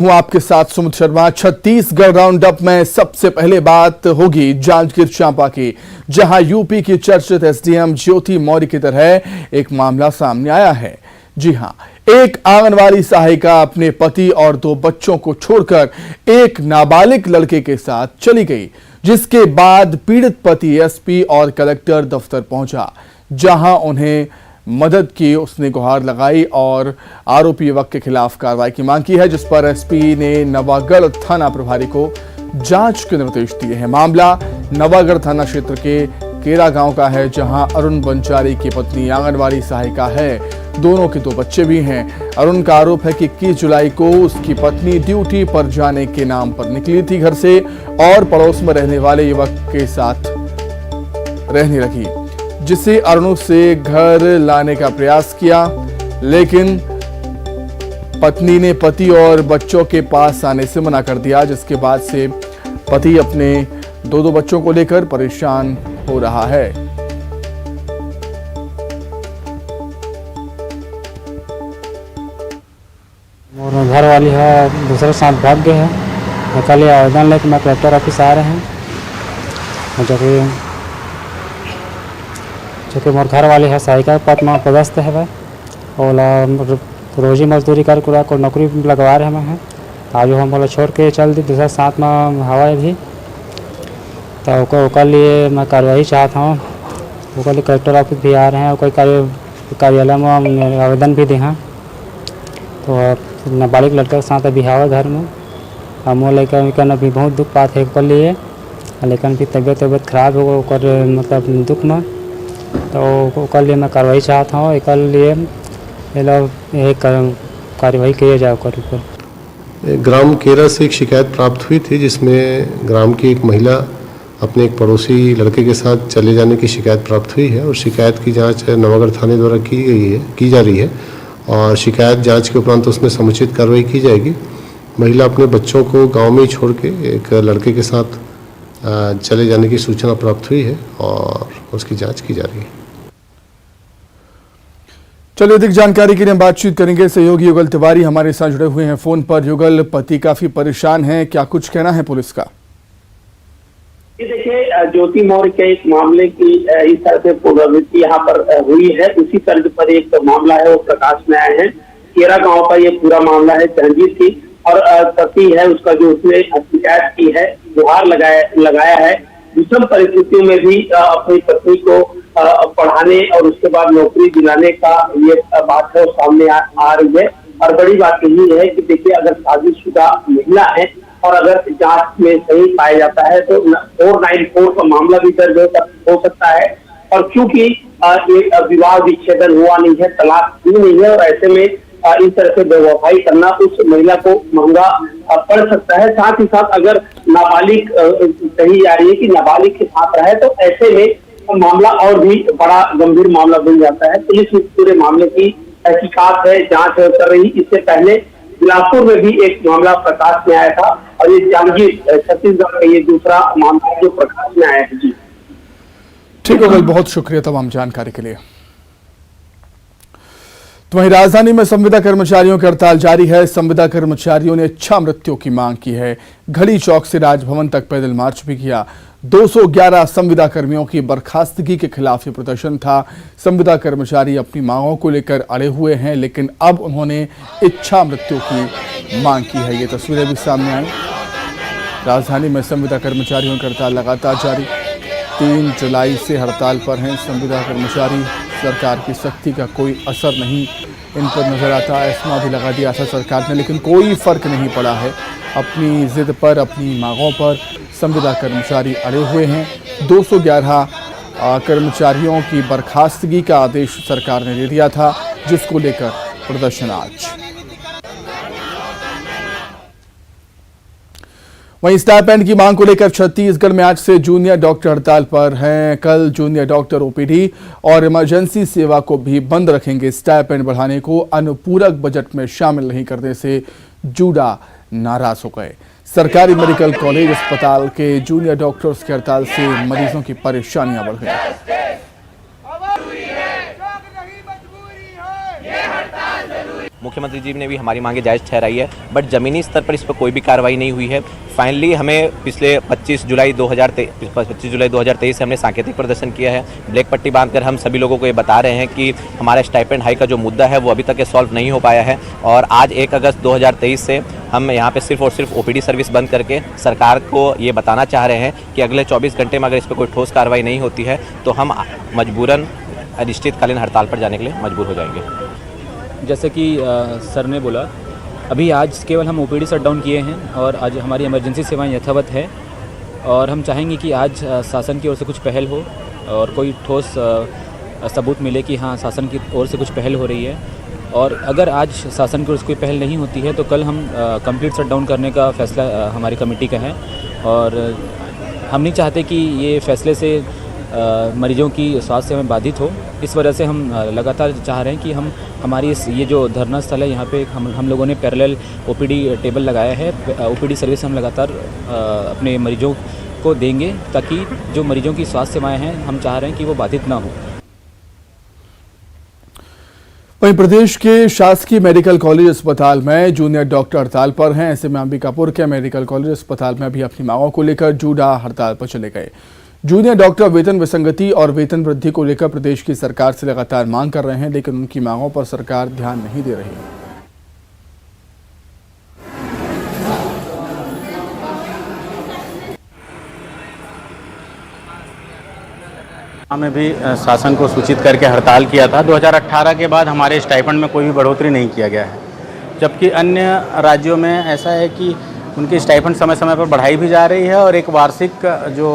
हूं आपके साथ सुमित शर्मा। छत्तीसगढ़ राउंड अप में सबसे पहले बात होगी जांजगीर चांपा की, जहां यूपी की चर्चित एसडीएम ज्योति मौर्य की तरह एक मामला सामने आया है। जी हां, एक आंगनवाड़ी सहायिका अपने पति और 2 बच्चों को छोड़कर एक नाबालिग लड़के के साथ चली गई, जिसके बाद पीड़ित पति एसपी और कलेक्टर दफ्तर पहुंचा, जहां उन्हें मदद की उसने गुहार लगाई और आरोपी युवक के खिलाफ कार्रवाई की मांग की है, जिस पर एसपी ने नवागढ़ थाना प्रभारी को जांच के निर्देश दिए हैं। मामला नवागढ़ थाना क्षेत्र के केरा गांव का है, जहां अरुण बंचारी की पत्नी आंगनवाड़ी सहायिका है। दोनों के 2 बच्चे भी हैं। अरुण का आरोप है कि 21 जुलाई को उसकी पत्नी ड्यूटी पर जाने के नाम पर निकली थी घर से और पड़ोस में रहने वाले युवक के साथ रहने लगी, जिसे अरुण से घर लाने का प्रयास किया, लेकिन पत्नी ने पति और बच्चों के पास आने से मना कर दिया, जिसके बाद से पति अपने 2 बच्चों को लेकर परेशान हो रहा है। और घर वाली है दूसरे साथ भाग गए हैं। कल आवेदन लेकर मैं कलेक्टर ऑफिस आ रहे हैं, जो मोर घर वाले है सहायिका पद में पदस्थ है भाई, और रोजी मजदूरी कर को नौकरी लगवा रहे हैं। आज हम बोला छोड़ के चल दी दूसरा साथ में हवा भी, तो ओकर लिए मैं कार्रवाई चाहता हूँ। ओकर लिए कलेक्टर ऑफिस भी आ रहे हैं, कोई कार्यालय में आवेदन भी दें। तो नाबालिग लड़के के साथ अभी हवा घर में हम लेकर अभी बहुत दुख पाते है ओकर लिए, लेकिन भी तबीयत खराब हो ओकर मतलब दुख में, तो ओकर लिए मैं कार्रवाई चाहता हूँ। एक लिए कार्रवाई किया जाए ओकर ऊपर। ग्राम केरा से एक शिकायत प्राप्त हुई थी, जिसमें ग्राम की एक महिला अपने एक पड़ोसी लड़के के साथ चले जाने की शिकायत प्राप्त हुई है और शिकायत की जांच नवागढ़ थाने द्वारा की जा रही है और शिकायत जांच के उपरांत उसमें समुचित कार्रवाई की जाएगी। महिला अपने बच्चों को गांव में ही छोड़ के एक लड़के के साथ चले जाने की सूचना प्राप्त हुई है और उसकी जांच की जा रही है। चलिए, अधिक जानकारी के लिए हम बातचीत करेंगे। सहयोगी युगल तिवारी हमारे साथ जुड़े हुए हैं फोन पर। युगल, पति काफी परेशान हैं, क्या कुछ कहना है पुलिस का? देखिए, ज्योति मौर्य के एक मामले की इस तरह से पुनरावृत्ति यहाँ पर हुई है। उसी तर्ज पर एक मामला है वो प्रकाश में आए हैं। केरा गांव का ये पूरा मामला है जहांगीर की, और पति है उसका जो उसने शिकायत की है, गुहार लगाया है। विषम परिस्थितियों में भी अपनी पत्नी को पढ़ाने और उसके बाद नौकरी दिलाने का ये बात है सामने आ रही है। और बड़ी बात यही है कि देखिए, अगर शादीशुदा महिला है और अगर जांच में सही पाया जाता है तो 494 का मामला भी दर्ज हो सकता है। और क्योंकि ये विवाह विच्छेदन हुआ नहीं है, तलाक भी नहीं है, और ऐसे में इस तरह से बेवफाई करना उस महिला को महंगा पड़ सकता है। साथ ही साथ अगर नाबालिग कही जा रही है कि नाबालिग के साथ रहे, तो ऐसे में मामला और भी बड़ा गंभीर मामला बन जाता है। पुलिस इस पूरे मामले की तहकीकात है, जांच कर रही। इससे पहले बिलासपुर में भी एक मामला प्रकाश में आया था और ये जांजगीर छत्तीसगढ़ का ये दूसरा मामला जो प्रकाश में आया है। जी ठीक है, बहुत शुक्रिया तमाम जानकारी के लिए। तो वहीं राजधानी में संविदा कर्मचारियों की हड़ताल जारी है। संविदा कर्मचारियों ने इच्छा मृत्यु की मांग की है। घड़ी चौक से राजभवन तक पैदल मार्च भी किया। 211 संविदा कर्मियों की बर्खास्तगी के खिलाफ ये प्रदर्शन था। संविदा कर्मचारी अपनी मांगों को लेकर अड़े हुए हैं, लेकिन अब उन्होंने इच्छा मृत्यु की मांग की है। ये तस्वीरें भी सामने आई। राजधानी में संविदा कर्मचारियों की हड़ताल लगातार जारी। 3 जुलाई से हड़ताल पर हैं संविदा कर्मचारी। सरकार की सख्ती का कोई असर नहीं इन पर नजर आता। एस्मा भी लगा दिया था सरकार ने, लेकिन कोई फर्क नहीं पड़ा है। अपनी जिद पर, अपनी मांगों पर संविदा कर्मचारी अड़े हुए हैं। 211 कर्मचारियों की बर्खास्तगी का आदेश सरकार ने दे दिया था, जिसको लेकर प्रदर्शन आज। वहीं स्टाइपेंड की मांग को लेकर छत्तीसगढ़ में आज से जूनियर डॉक्टर हड़ताल पर हैं। कल जूनियर डॉक्टर ओपीडी और इमरजेंसी सेवा को भी बंद रखेंगे। स्टाइपेंड बढ़ाने को अनुपूरक बजट में शामिल नहीं करने से जूडा नाराज हो गए। सरकारी मेडिकल कॉलेज अस्पताल के जूनियर डॉक्टर्स की हड़ताल से मरीजों की परेशानियां बढ़ गई। मुख्यमंत्री जी ने भी हमारी मांगे जायज़ ठहराई है, बट ज़मीनी स्तर पर इस पर कोई भी कार्रवाई नहीं हुई है। फाइनली हमें पिछले 25 जुलाई 2023 से हमने सांकेतिक प्रदर्शन किया है। ब्लैक पट्टी बांधकर हम सभी लोगों को ये बता रहे हैं कि हमारा स्टाइपेंड हाई का जो मुद्दा है वो अभी तक सॉल्व नहीं हो पाया है, और आज 1 अगस्त 2023 से हम यहाँ पे सिर्फ और सिर्फ ओपीडी सर्विस बंद करके सरकार को ये बताना चाह रहे हैं कि अगले 24 घंटे में अगर इस पर कोई ठोस कार्रवाई नहीं होती है तो हम मजबूरन अनिश्चितकालीन हड़ताल पर जाने के लिए मजबूर हो जाएंगे। जैसे कि सर ने बोला, अभी आज केवल हम ओपीडी शट डाउन किए हैं और आज हमारी इमरजेंसी सेवाएं यथावत है, और हम चाहेंगे कि आज शासन की ओर से कुछ पहल हो और कोई ठोस सबूत मिले कि हाँ शासन की ओर से कुछ पहल हो रही है। और अगर आज शासन की ओर से कोई पहल नहीं होती है तो कल हम कंप्लीट शट डाउन करने का फैसला हमारी कमेटी का है, और हम नहीं चाहते कि ये फैसले से मरीजों की स्वास्थ्य सेवाएं बाधित हो। इस वजह से हम लगातार चाह रहे हैं कि हम हमारी ये जो धरना स्थल है यहाँ पे हम लोगों ने पैरेलल ओपीडी टेबल लगाया है। ओपीडी सर्विस हम लगातार अपने मरीजों को देंगे ताकि जो मरीजों की स्वास्थ्य सेवाएं हैं हम चाह रहे हैं कि वो बाधित ना हो। वहीं प्रदेश के शासकीय मेडिकल कॉलेज अस्पताल में जूनियर डॉक्टर हड़ताल पर हैं। ऐसे में अंबिकापुर के मेडिकल कॉलेज अस्पताल में भी अपनी मांगों को लेकर जूडा हड़ताल पर चले गए। जूनियर डॉक्टर वेतन विसंगति और वेतन वृद्धि को लेकर प्रदेश की सरकार से लगातार मांग कर रहे हैं, लेकिन उनकी मांगों पर सरकार ध्यान नहीं दे रही है। हमें भी शासन को सूचित करके हड़ताल किया था। 2018 के बाद हमारे स्टाइपेंड में कोई भी बढ़ोतरी नहीं किया गया है, जबकि अन्य राज्यों में ऐसा है कि उनकी स्टाइपेंड समय समय पर बढ़ाई भी जा रही है और एक वार्षिक जो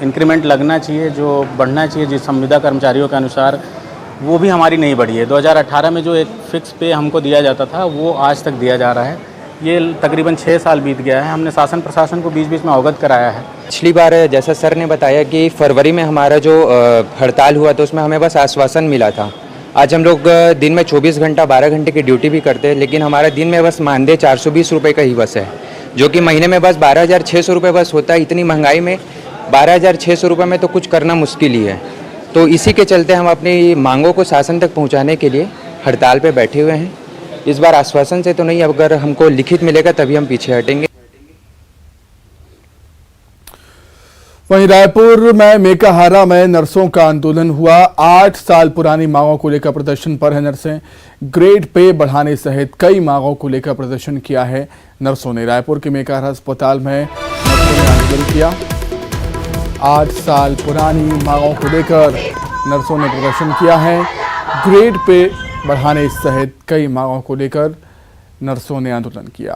इंक्रीमेंट लगना चाहिए, जो बढ़ना चाहिए जिस संविदा कर्मचारियों के अनुसार, वो भी हमारी नहीं बढ़ी है। 2018 में जो एक फिक्स पे हमको दिया जाता था वो आज तक दिया जा रहा है। ये तकरीबन 6 साल बीत गया है। हमने शासन प्रशासन को बीच बीच में अवगत कराया है। पिछली बार जैसा सर ने बताया कि फरवरी में हमारा जो हड़ताल हुआ था उसमें हमें बस आश्वासन मिला था। आज हम लोग दिन में 24 घंटा 12 घंटे की ड्यूटी भी करते हैं, लेकिन हमारा दिन में बस मानदेय 420 रुपये का ही बस है, जो कि महीने में बस 12,600 रुपये बस होता है। इतनी महंगाई में 12,600 रुपये में तो कुछ करना मुश्किल ही है। तो इसी के चलते हम अपनी मांगों को शासन तक पहुंचाने के लिए हड़ताल पे बैठे हुए हैं। इस बार आश्वासन से तो नहीं, अगर हमको लिखित मिलेगा तभी हम पीछे हटेंगे। वहीं रायपुर में मेकाहारा में नर्सों का आंदोलन हुआ। 8 साल पुरानी मांगों को लेकर प्रदर्शन पर है नर्सें। ग्रेड पे बढ़ाने सहित कई मांगों को लेकर प्रदर्शन किया है नर्सों ने। रायपुर के मेकाहारा अस्पताल में नर्सों ने आंदोलन किया। 8 साल पुरानी मांगों को लेकर नर्सों ने प्रदर्शन किया है। ग्रेड पे बढ़ाने सहित कई मांगों को लेकर नर्सों ने आंदोलन किया।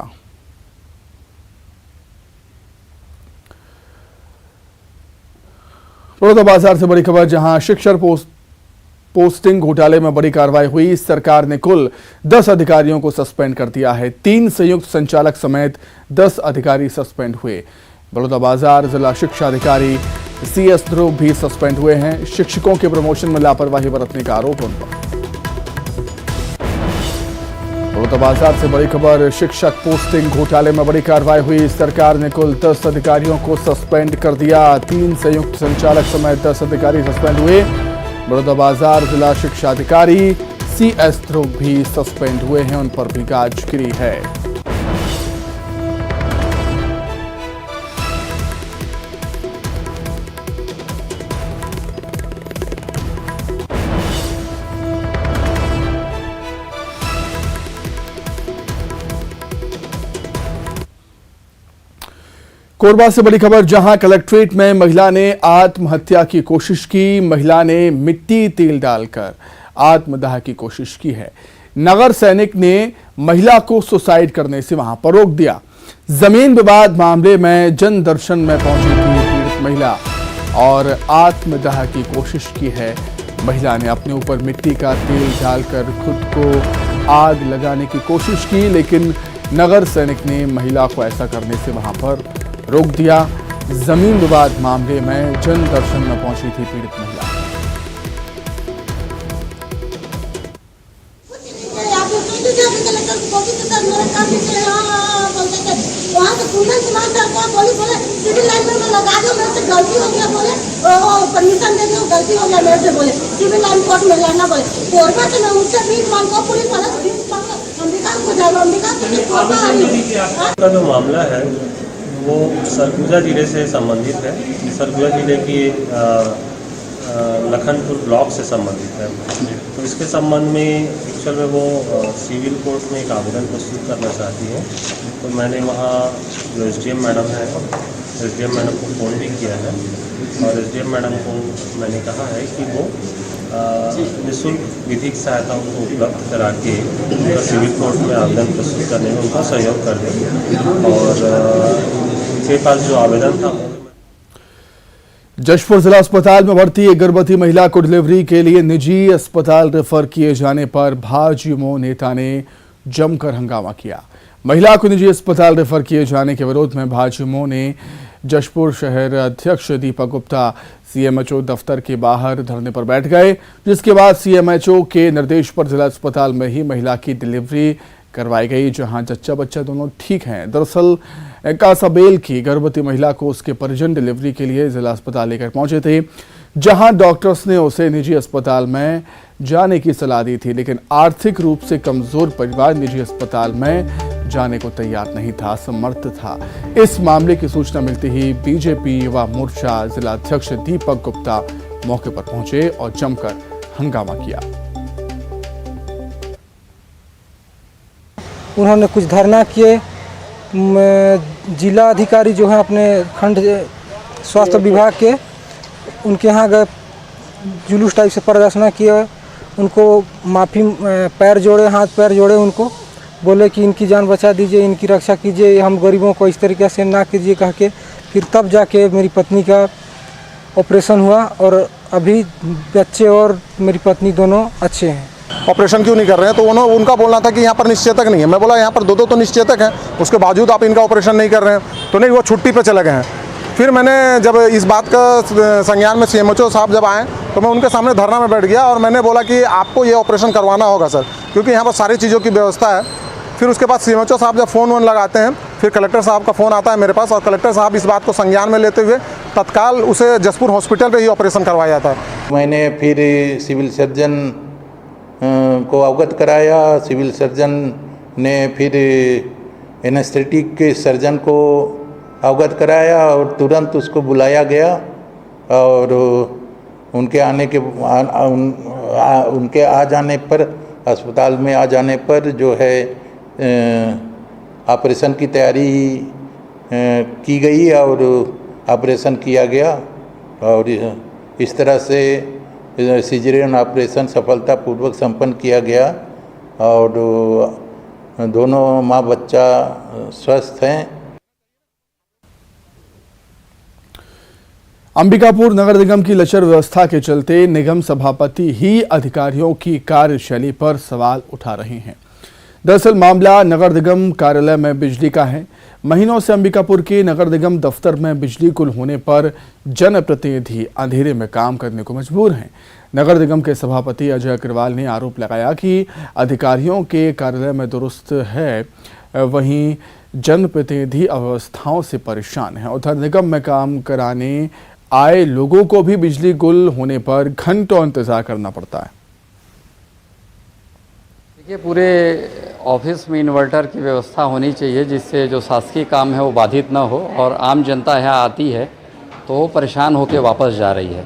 बड़ौदा बाजार से बड़ी खबर, जहां शिक्षक पोस्टिंग घोटाले में बड़ी कार्रवाई हुई। सरकार ने कुल 10 अधिकारियों को सस्पेंड कर दिया है। 3 संयुक्त संचालक समेत 10 अधिकारी सस्पेंड हुए। बड़ौदा बाजार जिला शिक्षा अधिकारी CS ध्रुव भी सस्पेंड हुए हैं। शिक्षकों के प्रमोशन में लापरवाही बरतने का आरोप उन पर। बड़ौदा बाजार से बड़ी खबर, शिक्षक पोस्टिंग घोटाले में बड़ी कार्रवाई हुई। सरकार ने कुल 10 अधिकारियों को सस्पेंड कर दिया। 3 संयुक्त संचालक समेत 10 अधिकारी सस्पेंड हुए। बड़ौदा बाजार जिला शिक्षा अधिकारी CS ध्रुव भी सस्पेंड हुए हैं, उन पर भी गाज गिरी है। कोरबा से बड़ी खबर, जहां कलेक्ट्रेट में महिला ने आत्महत्या की कोशिश की। महिला ने मिट्टी तेल डालकर आत्मदाह की कोशिश की है। नगर सैनिक ने महिला को सुसाइड करने से वहां पर रोक दिया। जमीन विवाद मामले में जन दर्शन में पहुंची थी पीड़ित महिला और आत्मदाह की कोशिश की है। महिला ने अपने ऊपर मिट्टी का तेल डालकर खुद को आग लगाने की कोशिश की, लेकिन नगर सैनिक ने महिला को ऐसा करने से वहां पर रोक दिया। जमीन विवाद मामले में जन दर्शन में पहुंची थी पीड़ित महिला। वहाँ से कुंदन कुमार सर को पुलिस बोले सिविल लाइन में लगा दो, मेरे से गलती हो गया, बोले परमिशन दे दो, गलती हो गया मेरे से, बोले सिविल लाइन कोर्ट में लड़ना, बोले कोर्ट में से मैं उससे भीख मांगो, पुलिस वाला भीख मांगो, हम हो जाएगा अंबिका का जो मामला है वो सरगुजा जिले से संबंधित है। सरगुजा जिले की लखनपुर ब्लॉक से संबंधित है। तो इसके संबंध में एक्चुअल में वो सिविल कोर्ट में एक आवेदन प्रस्तुत करना चाहती है। तो मैंने वहाँ जो SDM मैडम है, SDM मैडम को फ़ोन भी किया है और SDM मैडम को मैंने कहा है कि वो निःशुल्क विधिक सहायता उनको उपलब्ध करा के उनका सिविल कोर्ट में आवेदन प्रस्तुत करने में उनका सहयोग कर दें। और उनके पास जो आवेदन था जशपुर जिला अस्पताल में भर्ती एक गर्भवती महिला को डिलीवरी के लिए निजी अस्पताल रेफर किए जाने पर भाजयुमो नेता ने जमकर हंगामा किया। महिला को निजी अस्पताल रेफर किए जाने के विरोध में भाजयुमो ने जशपुर शहर अध्यक्ष दीपक गुप्ता CMHO दफ्तर के बाहर धरने पर बैठ गए, जिसके बाद CMHO के निर्देश पर जिला अस्पताल में ही महिला की डिलीवरी करवाई गई, जहां जच्चा बच्चा दोनों ठीक हैं। दरअसल कासाबेल की गर्भवती महिला को उसके परिजन डिलीवरी के लिए जिला अस्पताल लेकर पहुंचे थे, जहां डॉक्टर्स ने उसे निजी अस्पताल में जाने की सलाह दी थी, लेकिन आर्थिक रूप से कमजोर परिवार निजी अस्पताल में जाने को तैयार नहीं था, असमर्थ था। इस मामले की सूचना मिलते ही बीजेपी युवा मोर्चा जिला अध्यक्ष दीपक गुप्ता मौके पर पहुंचे और जमकर हंगामा किया। उन्होंने कुछ धरना किए। जिला अधिकारी जो हैं अपने खंड स्वास्थ्य विभाग के, उनके यहाँ गए, जुलूस टाइप से प्रदर्शन किए, उनको माफ़ी पैर जोड़े, हाथ पैर जोड़े, उनको बोले कि इनकी जान बचा दीजिए, इनकी रक्षा कीजिए, हम गरीबों को इस तरीके से ना कीजिए कह के। फिर तब जाके मेरी पत्नी का ऑपरेशन हुआ और अभी बच्चे और मेरी पत्नी दोनों अच्छे हैं। ऑपरेशन क्यों नहीं कर रहे हैं? तो उनका बोलना था कि यहाँ पर निश्चेतक नहीं है। मैं बोला यहाँ पर दो तो निश्चेतक हैं, उसके बावजूद आप इनका ऑपरेशन नहीं कर रहे हैं। तो नहीं, वो छुट्टी पे चले गए हैं। फिर मैंने जब इस बात का संज्ञान में CMHO साहब जब आए तो मैं उनके सामने धरना में बैठ गया और मैंने बोला कि आपको ये ऑपरेशन करवाना होगा सर, क्योंकि यहाँ पर सारी चीज़ों की व्यवस्था है। फिर उसके बाद CMHO साहब जब फ़ोन लगाते हैं, फिर कलेक्टर साहब का फ़ोन आता है मेरे पास और कलेक्टर साहब इस बात को संज्ञान में लेते हुए तत्काल उसे जसपुर हॉस्पिटल पे ही ऑपरेशन करवाया था। मैंने फिर सिविल सर्जन को अवगत कराया। सिविल सर्जन ने फिर एनेस्थेटिक के सर्जन को अवगत कराया और तुरंत उसको बुलाया गया और उनके आने के उनके आ जाने पर, अस्पताल में आ जाने पर जो है ऑपरेशन की तैयारी की गई और ऑपरेशन किया गया और इस तरह से सिजेरियन ऑपरेशन सफलतापूर्वक संपन्न किया गया और दोनों माँ बच्चा स्वस्थ हैं। अंबिकापुर नगर निगम की लचर व्यवस्था के चलते निगम सभापति ही अधिकारियों की कार्यशैली पर सवाल उठा रहे हैं। दरअसल मामला नगर निगम कार्यालय में बिजली का है। महीनों से अंबिकापुर के नगर निगम दफ्तर में बिजली गुल होने पर जनप्रतिनिधि अंधेरे में काम करने को मजबूर हैं। नगर निगम के सभापति अजय अग्रवाल ने आरोप लगाया कि अधिकारियों के कार्यालय में दुरुस्त है, वहीं जनप्रतिनिधि अव्यवस्थाओं से परेशान हैं। उधर निगम में काम कराने आए लोगों को भी बिजली गुल होने पर घंटों इंतजार करना पड़ता है। देखिए, पूरे ऑफिस में इन्वर्टर की व्यवस्था होनी चाहिए, जिससे जो शासकीय काम है वो बाधित ना हो और आम जनता यहाँ आती है तो वो परेशान होकर वापस जा रही है।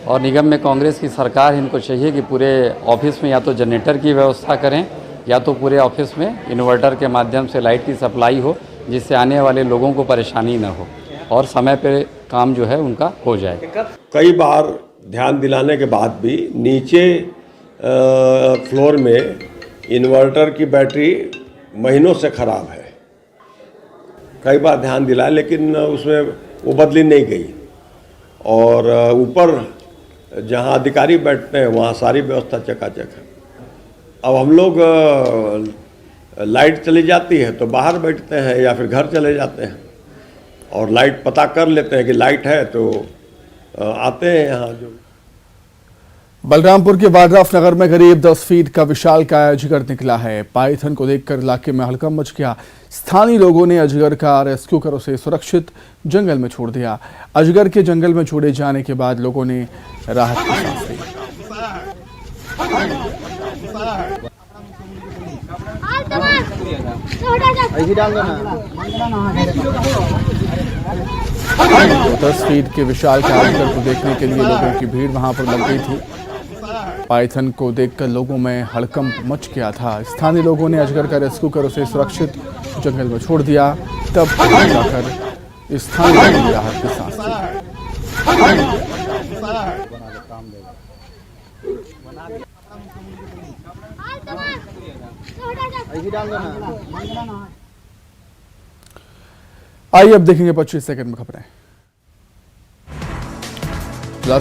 और निगम में कांग्रेस की सरकार, इनको चाहिए कि पूरे ऑफिस में या तो जनरेटर की व्यवस्था करें या तो पूरे ऑफिस में इन्वर्टर के माध्यम से लाइट की सप्लाई हो, जिससे आने वाले लोगों को परेशानी ना हो और समय पे काम जो है उनका हो जाए। कई बार ध्यान दिलाने के बाद भी नीचे फ्लोर में इन्वर्टर की बैटरी महीनों से ख़राब है। कई बार ध्यान दिलाया लेकिन उसमें वो बदली नहीं गई और ऊपर जहां अधिकारी बैठते हैं वहां सारी व्यवस्था चकाचक है। अब हम लोग लाइट चली जाती है तो बाहर बैठते हैं या फिर घर चले जाते हैं और लाइट पता कर लेते हैं कि लाइट है तो आते हैं यहाँ। जो बलरामपुर के वाड्राफ नगर में करीब 10 फीट का विशालकाय अजगर निकला है। पाइथन को देखकर इलाके में हड़कंप मच गया। स्थानीय लोगों ने अजगर का रेस्क्यू कर उसे सुरक्षित जंगल में छोड़ दिया। अजगर के जंगल में छोड़े जाने के बाद लोगों ने राहत की सांस ली। 10 फीट के विशाल अजगर को देखने के लिए लोगों की भीड़ वहां पर लग गई थी। पाइथन को देखकर लोगों में हड़कंप मच गया था। स्थानीय लोगों ने अजगर का रेस्क्यू कर उसे सुरक्षित जंगल में छोड़ दिया। तब जाकर स्थानीय लोगों ने राहत की सांस ली। आइए अब देखेंगे 25 सेकंड में खबरें।